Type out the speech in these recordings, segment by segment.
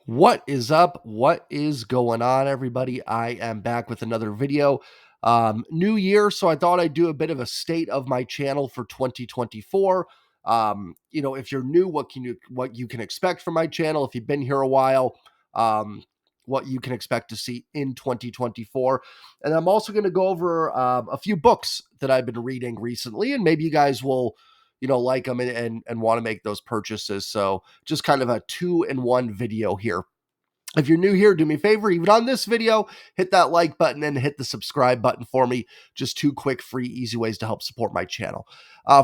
What is up? What is going on, everybody? I am back with another video. New year, so I thought I'd do a bit of a state of my channel for 2024. If you're new, what you can expect from my channel? If you've been here a while, um, what you can expect to see in 2024. And I'm also going to go over a few books that I've been reading recently, and maybe you guys will like them and want to make those purchases. So just kind of a 2-in-1 video here. If you're new here, do me a favor, even on this video, hit that like button and hit the subscribe button for me. Just two quick, free, easy ways to help support my channel.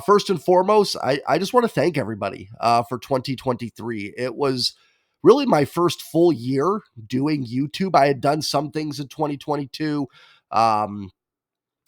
First and foremost, I just want to thank everybody for 2023. It was really my first full year doing YouTube. I had done some things in 2022. Um,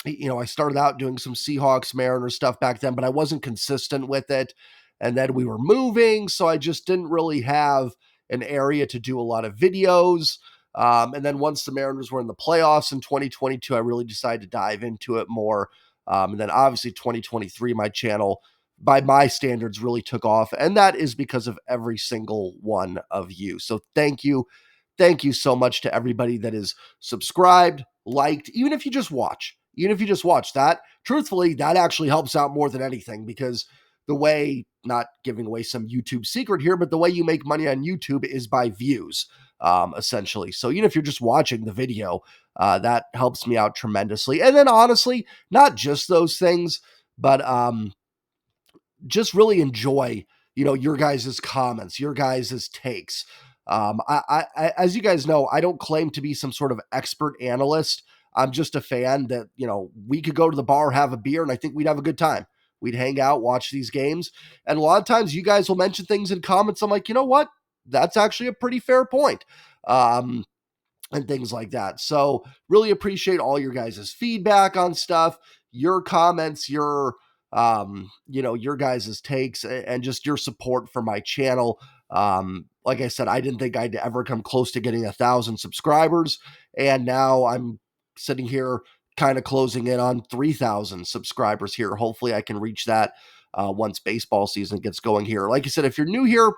I started out doing some Seahawks, Mariners stuff back then, but I wasn't consistent with it. And then we were moving, so I just didn't really have an area to do a lot of videos. And then once the Mariners were in the playoffs in 2022, I really decided to dive into it more. And then obviously 2023, my channel, by my standards, really took off. And that is because of every single one of you. So thank you. Thank you so much to everybody that is subscribed, liked, even if you just watch. Even if you just watch that, truthfully, that actually helps out more than anything because the way, not giving away some YouTube secret here, but the way you make money on YouTube is by views, essentially. So even if you're just watching the video, that helps me out tremendously. And then honestly, not just those things, but just really enjoy, your guys' comments, your guys' takes. As you guys know, I don't claim to be some sort of expert analyst. I'm just a fan that, we could go to the bar, have a beer, and I think we'd have a good time. We'd hang out, watch these games. And a lot of times you guys will mention things in comments. I'm like, you know what? That's actually a pretty fair point. And things like that. So really appreciate all your guys' feedback on stuff, your comments, your guys' takes and just your support for my channel. Like I said, I didn't think I'd ever come close to getting 1,000 subscribers. And now I'm sitting here kind of closing in on 3,000 subscribers here. Hopefully I can reach that once baseball season gets going here. Like I said, if you're new here,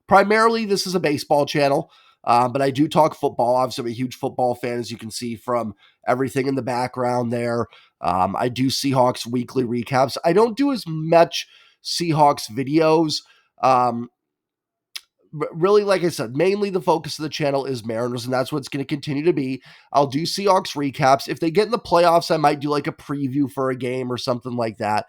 primarily this is a baseball channel. But I do talk football. Obviously, I'm a huge football fan, as you can see from everything in the background there. I do Seahawks weekly recaps. I don't do as much Seahawks videos. Um, really, like I said, mainly the focus of the channel is Mariners, and that's what it's going to continue to be. I'll do Seahawks recaps. If they get in the playoffs, I might do like a preview for a game or something like that.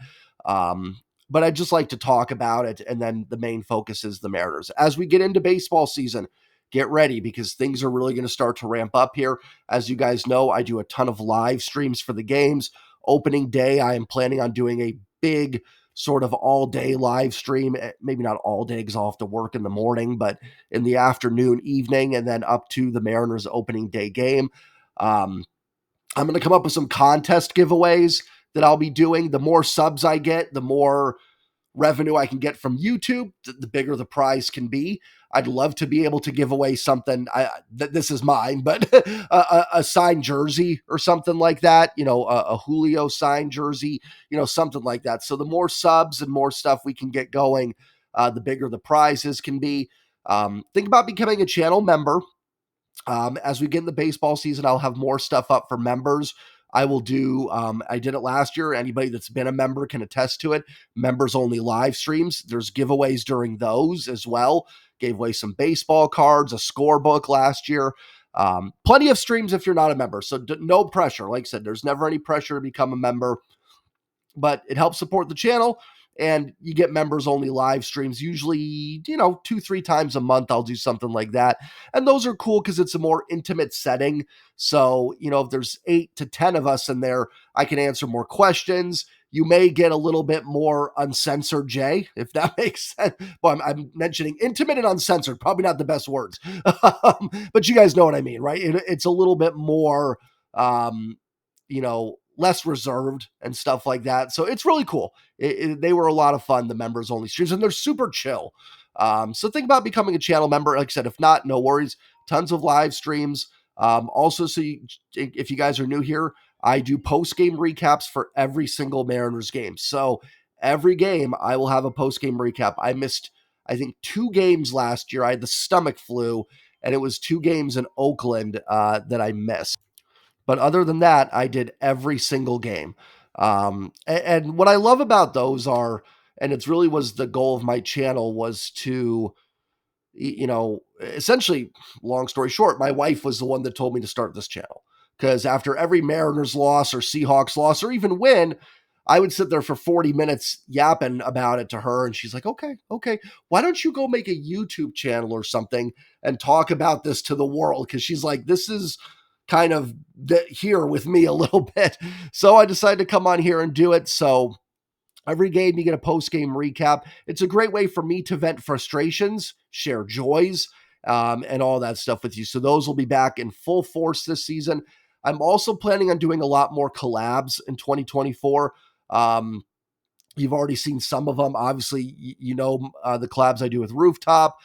But I just like to talk about it, and then the main focus is the Mariners. As we get into baseball season, get ready because things are really going to start to ramp up here. As you guys know, I do a ton of live streams for the games. Opening day, I am planning on doing a big sort of all day live stream. Maybe not all day because I'll have to work in the morning, but in the afternoon, evening, and then up to the Mariners opening day game. Um, I'm going to come up with some contest giveaways that I'll be doing. The more subs I get, the more revenue I can get from YouTube, the bigger the prize can be. I'd love to be able to give away something. This is mine, but a signed jersey or something like that. A Julio signed jersey. Something like that. So the more subs and more stuff we can get going, the bigger the prizes can be. Think about becoming a channel member. As we get in the baseball season, I'll have more stuff up for members. I will do, I did it last year. Anybody that's been a member can attest to it. Members only live streams. There's giveaways during those as well. Gave away some baseball cards, a scorebook last year. Plenty of streams if you're not a member. So no pressure. Like I said, there's never any pressure to become a member, but it helps support the channel. And you get members only live streams, usually, 2-3 times a month. I'll do something like that. And those are cool because it's a more intimate setting. So, if there's 8 to 10 of us in there, I can answer more questions. You may get a little bit more uncensored, Jay, if that makes sense. Well, I'm mentioning intimate and uncensored, probably not the best words. But you guys know what I mean, right? It's a little bit more, less reserved and stuff like that. So it's really cool. They were a lot of fun, the members only streams, and they're super chill. So think about becoming a channel member. Like I said, if not, no worries. Tons of live streams. Also, if you guys are new here, I do post-game recaps for every single Mariners game. So every game, I will have a post-game recap. I think 2 games last year. I had the stomach flu, and it was 2 games in Oakland that I missed. But other than that, I did every single game. And what I love about those are, and it's really was the goal of my channel was to, essentially, long story short, my wife was the one that told me to start this channel because after every Mariners loss or Seahawks loss or even win, I would sit there for 40 minutes yapping about it to her. And she's like, okay, why don't you go make a YouTube channel or something and talk about this to the world? Because she's like, this is kind of here with me a little bit. So I decided to come on here and do it. So every game, you get a post game recap. It's a great way for me to vent frustrations, share joys, and all that stuff with you. So those will be back in full force this season. I'm also planning on doing a lot more collabs in 2024. Um, You've already seen some of them. Obviously, the collabs I do with Rooftop.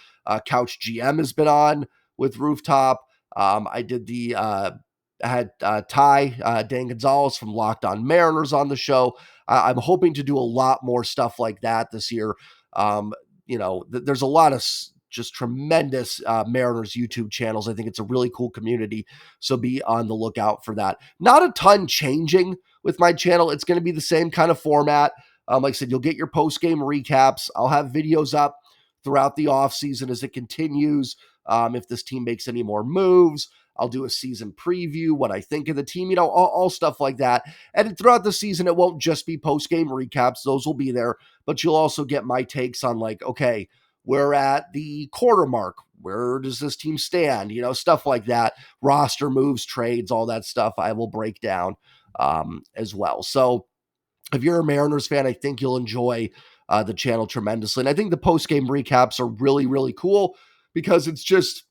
Couch GM has been on with Rooftop. I did I had Ty Dan Gonzalez from Locked On Mariners on the show. I'm hoping to do a lot more stuff like that this year. There's a lot of just tremendous Mariners YouTube channels. I think it's a really cool community. So be on the lookout for that. Not a ton changing with my channel. It's going to be the same kind of format. Like I said, you'll get your post-game recaps. I'll have videos up throughout the offseason as it continues. If this team makes any more moves, I'll do a season preview, what I think of the team, all stuff like that. And throughout the season, it won't just be post-game recaps. Those will be there, but you'll also get my takes on like, okay, we're at the quarter mark. Where does this team stand? Stuff like that. Roster moves, trades, all that stuff I will break down as well. So if you're a Mariners fan, I think you'll enjoy the channel tremendously. And I think the post-game recaps are really, really cool because it's just,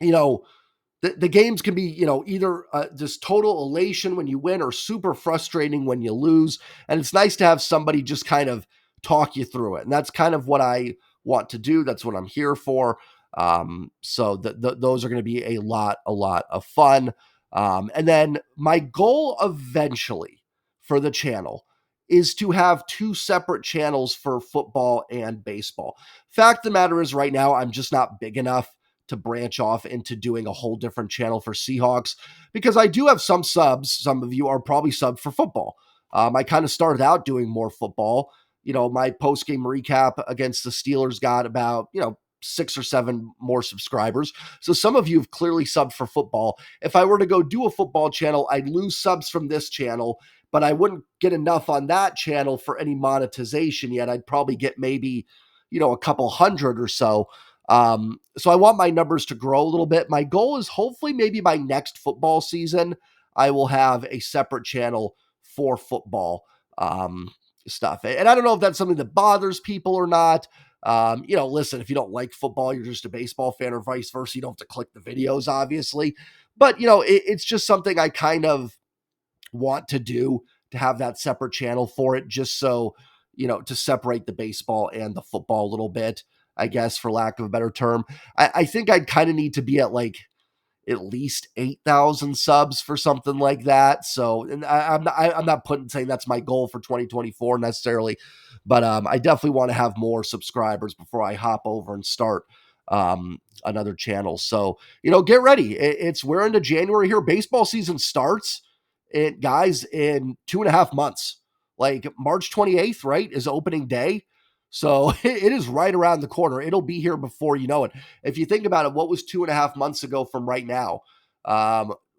the games can be, either just total elation when you win or super frustrating when you lose. And it's nice to have somebody just kind of talk you through it. And that's kind of what I want to do. That's what I'm here for. So those are going to be a lot of fun. And then my goal eventually for the channel is to have 2 separate channels for football and baseball. Fact of the matter is right now, I'm just not big enough to branch off into doing a whole different channel for Seahawks because I do have some subs. Some of you are probably subbed for football. I kind of started out doing more football. My post-game recap against the Steelers got about, 6 or 7 more subscribers. So some of you have clearly subbed for football. If I were to go do a football channel, I'd lose subs from this channel, but I wouldn't get enough on that channel for any monetization yet. I'd probably get maybe, a couple hundred or so. So I want my numbers to grow a little bit. My goal is hopefully maybe by next football season, I will have a separate channel for football stuff. And I don't know if that's something that bothers people or not. Listen, if you don't like football, you're just a baseball fan or vice versa. You don't have to click the videos, obviously. But, it's just something I kind of want to do, to have that separate channel for it, just so, to separate the baseball and the football a little bit, I guess, for lack of a better term. I think I'd kind of need to be at like at least 8,000 subs for something like that. So, and I'm not saying that's my goal for 2024 necessarily, but I definitely want to have more subscribers before I hop over and start another channel. So, get ready. We're into January here. Baseball season starts, guys, in 2.5 months. Like March 28th, right, is opening day. So it is right around the corner. It'll be here before you know it. If you think about it, what was 2.5 months ago from right now?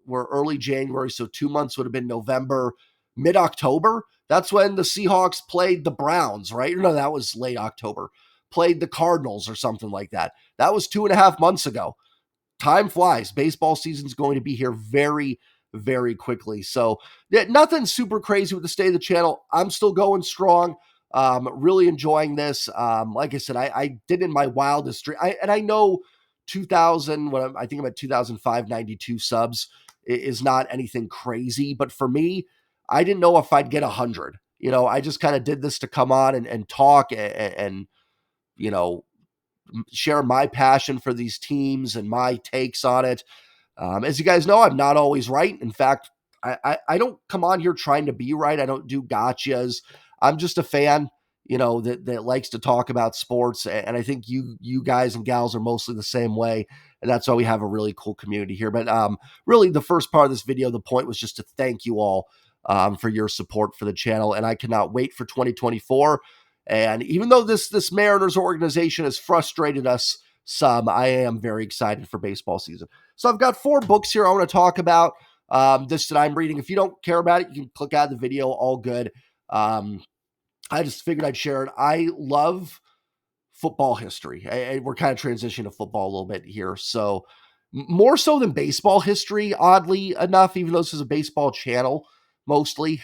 We're early January, so 2 months would have been November, mid-October. That's when the Seahawks played the Browns, right? No, that was late October. Played the Cardinals or something like that. That was 2.5 months ago. Time flies. Baseball season's going to be here very, very quickly. So nothing super crazy with the state of the channel. I'm still going strong. Really enjoying this. Like I said, I did in my wildest dream. I know 2000, I think I'm at 2,592 subs is not anything crazy, but for me, I didn't know if I'd get 100. I just kind of did this to come on and talk and you know, share my passion for these teams and my takes on it. As you guys know, I'm not always right. In fact, I don't come on here trying to be right. I don't do gotchas. I'm just a fan. that likes to talk about sports. And I think you guys and gals are mostly the same way. And that's why we have a really cool community here. But really, the first part of this video, the point was just to thank you all for your support for the channel. And I cannot wait for 2024. And even though this Mariners organization has frustrated us some, I am very excited for baseball season. So I've got 4 books here I want to talk about. This that I'm reading. If you don't care about it, you can click out of the video. All good. I just figured I'd share it. I love football history. We're kind of transitioning to football a little bit here. So more so than baseball history, oddly enough, even though this is a baseball channel mostly.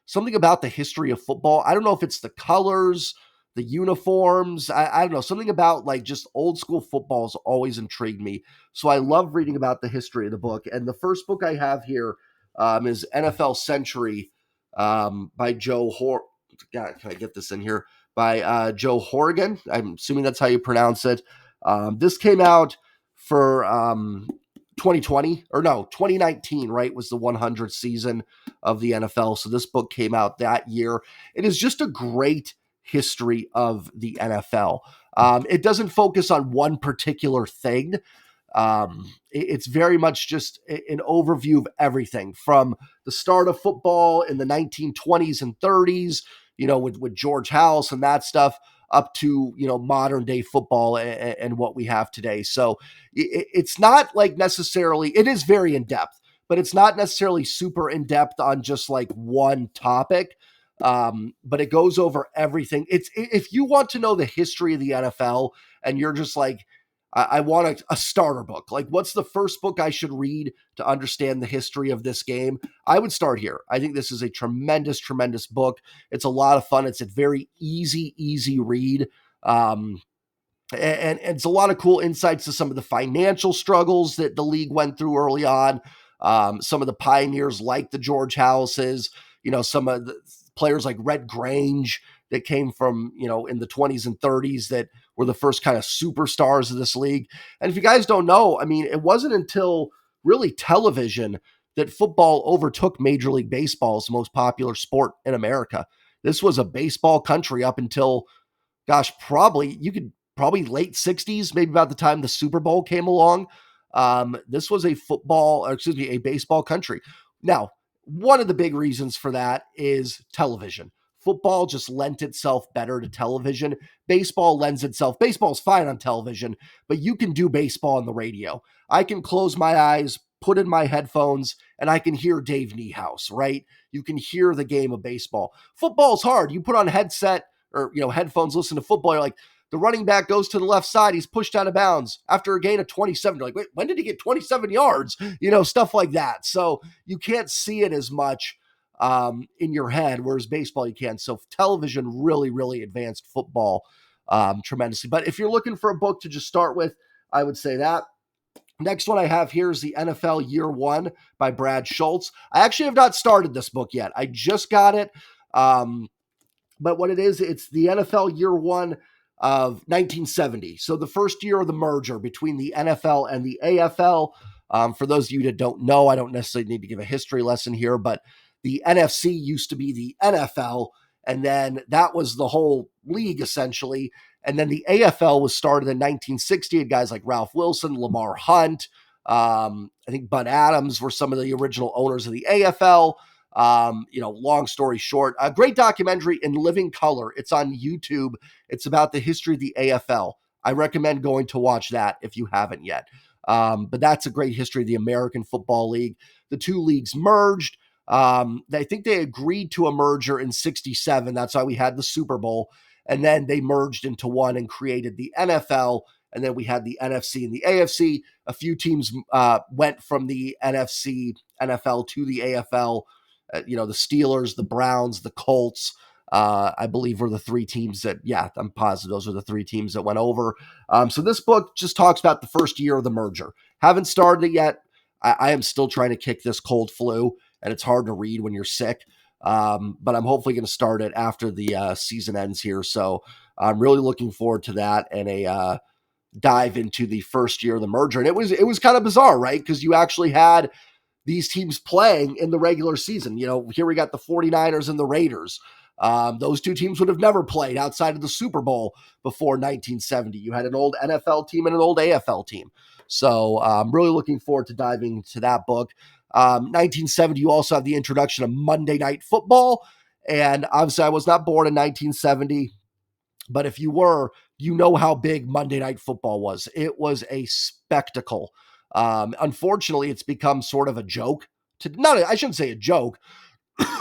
Something about the history of football. I don't know if it's the colors, the uniforms. I don't know. Something about like just old school football has always intrigued me. So I love reading about the history of the book. And the first book I have here is NFL Century by Joe God, can I get this in here? By Joe Horrigan. I'm assuming that's how you pronounce it. This came out for 2020, or no, 2019, right? Was the 100th season of the NFL. So this book came out that year. It is just a great history of the NFL. It doesn't focus on one particular thing. It's very much just an overview of everything from the start of football in the 1920s and 30s, with George House and that stuff, up to, modern day football and what we have today. So it's not like necessarily, it is very in depth, but it's not necessarily super in depth on just like one topic. But it goes over everything. If you want to know the history of the NFL and you're just like, I want a starter book. Like, what's the first book I should read to understand the history of this game? I would start here. I think this is a tremendous, tremendous book. It's a lot of fun. It's a very easy read. And it's a lot of cool insights to some of the financial struggles that the league went through early on. Some of the pioneers like the George Houses, some of the players like Red Grange that came from, in the 20s and 30s that were the first kind of superstars of this league. And if you guys don't know, I mean, it wasn't until really television that football overtook Major League Baseball as the most popular sport in America. This was a baseball country up until, probably late 60s, maybe about the time the Super Bowl came along. This was a baseball country. Now, one of the big reasons for that is television. Football just lent itself better to television. Baseball's fine on television, but you can do baseball on the radio. I can close my eyes, put in my headphones, and I can hear Dave Niehaus, right? You can hear the game of baseball. Football's hard. You put on headset or, headphones, listen to football. You're like, the running back goes to the left side. He's pushed out of bounds after a gain of 27. You're like, wait, when did he get 27 yards? Stuff like that. So you can't see it as much in your head, whereas baseball you can. So television really, really advanced football tremendously. But if you're looking for a book to just start with, I would say that. Next one I have here is the NFL Year One by Brad Schultz. I actually have not started this book yet. I just got it. But what it is, it's the NFL Year One of 1970. So the first year of the merger between the NFL and the AFL. For those of you that don't know, I don't necessarily need to give a history lesson here, but the NFC used to be the NFL, and then that was the whole league essentially. And then the AFL was started in 1960. And guys like Ralph Wilson, Lamar Hunt, I think Bud Adams were some of the original owners of the AFL. Long story short, a great documentary in living color. It's on YouTube. It's about the history of the AFL. I recommend going to watch that if you haven't yet. But that's a great history of the American Football League. The two leagues merged. I think they agreed to a merger in 67. That's why we had the Super Bowl. And then they merged into one and created the NFL. And then we had the NFC and the AFC. A few teams went from the NFC, NFL to the AFL. The Steelers, the Browns, the Colts, I believe were the 3 teams that, I'm positive those are the 3 teams that went over. So this book just talks about the first year of the merger. Haven't started it yet. I am still trying to kick this cold flu, and it's hard to read when you're sick. But I'm hopefully going to start it after the season ends here. So I'm really looking forward to that and a dive into the first year of the merger. And it was kind of bizarre, right? Because you actually had these teams playing in the regular season. Here we got the 49ers and the Raiders. Those two teams would have never played outside of the Super Bowl before 1970. You had an old NFL team and an old AFL team. So I'm really looking forward to diving into that book. 1970, you also have the introduction of Monday Night Football. And obviously, I was not born in 1970, but if you were, you know how big Monday Night Football was. It was a spectacle. Unfortunately, it's become sort of a joke. I shouldn't say a joke.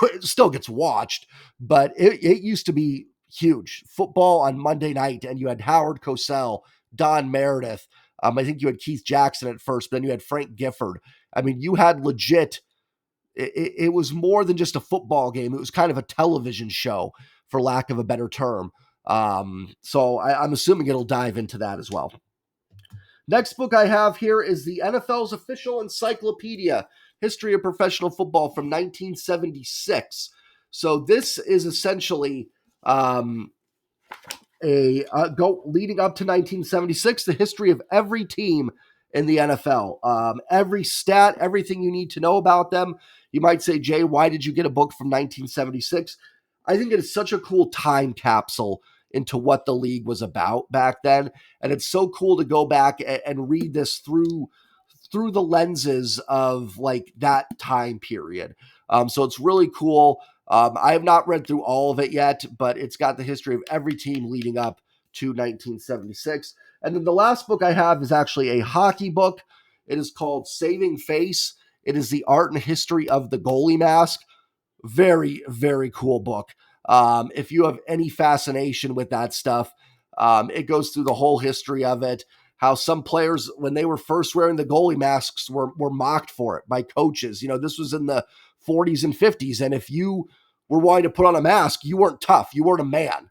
It still gets watched, but it used to be huge. Football on Monday night, and you had Howard Cosell, Don Meredith. I think you had Keith Jackson at first, but then you had Frank Gifford. I mean, you had legit. It was more than just a football game. It was kind of a television show, for lack of a better term. So I'm assuming it'll dive into that as well. Next book I have here is the NFL's official encyclopedia, History of Professional Football from 1976. So this is essentially leading up to 1976, the history of every team in the NFL, every stat, everything you need to know about them. You might say, Jay, why did you get a book from 1976? I think it is such a cool time capsule into what the league was about back then. And it's so cool to go back and read this through the lenses of like that time period. So it's really cool. I have not read through all of it yet, but it's got the history of every team leading up to 1976. And then the last book I have is actually a hockey book. It is called Saving Face. It is the art and history of the goalie mask. Very, very cool book. If you have any fascination with that stuff, it goes through the whole history of it, how some players, when they were first wearing the goalie masks, were mocked for it by coaches. You know, this was in the 40s and 50s. And if you were wanting to put on a mask, you weren't tough. You weren't a man.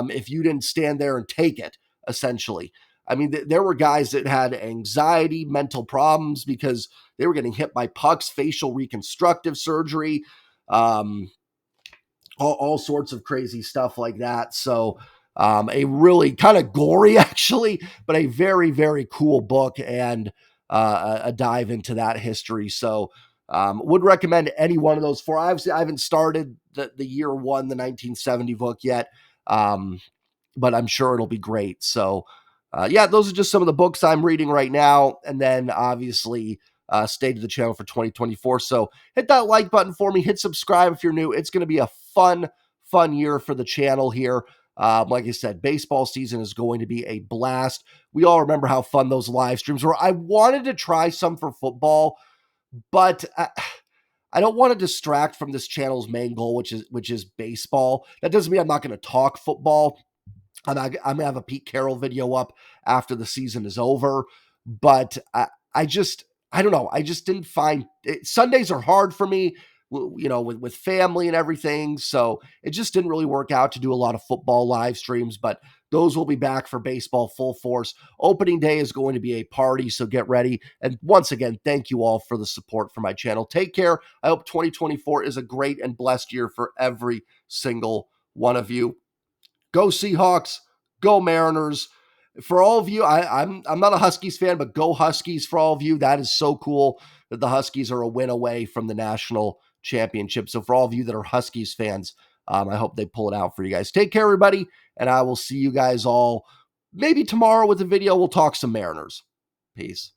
If you didn't stand there and take it, essentially. I mean, there were guys that had anxiety, mental problems because they were getting hit by pucks, facial reconstructive surgery, all sorts of crazy stuff like that. So a really kind of gory, actually, but a very, very cool book and a dive into that history. So would recommend any one of those four. Obviously, I haven't started the year one, the 1970 book yet, but I'm sure it'll be great. So yeah, those are just some of the books I'm reading right now. And then obviously stay to the channel for 2024. So hit that like button for me. Hit subscribe if you're new. It's going to be a fun year for the channel here. Like I said, baseball season is going to be a blast. We all remember how fun those live streams were. I wanted to try some for football, but I don't want to distract from this channel's main goal, which is baseball. That doesn't mean I'm not going to talk football. I'm going to have a Pete Carroll video up after the season is over, but I don't know. I just didn't find it. Sundays are hard for me, you know, with family and everything. So it just didn't really work out to do a lot of football live streams, but those will be back for baseball full force. Opening day is going to be a party, so get ready. And once again, thank you all for the support for my channel. Take care. I hope 2024 is a great and blessed year for every single one of you. Go Seahawks, go Mariners. For all of you, I'm not a Huskies fan, but go Huskies for all of you. That is so cool that the Huskies are a win away from the national championship. So for all of you that are Huskies fans, I hope they pull it out for you guys. Take care, everybody, and I will see you guys all maybe tomorrow with a video. We'll talk some Mariners. Peace.